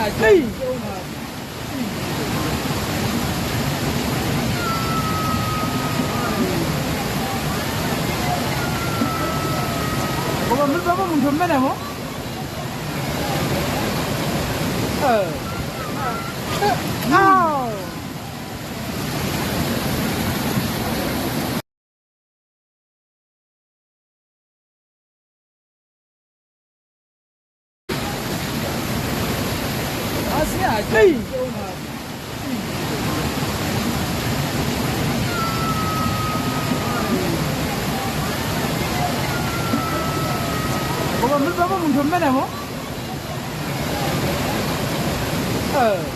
Hey. Ủa mình có mình thầm bên này không? Oh. Hey. Ủa mình có mình thầm bên này không? Oh.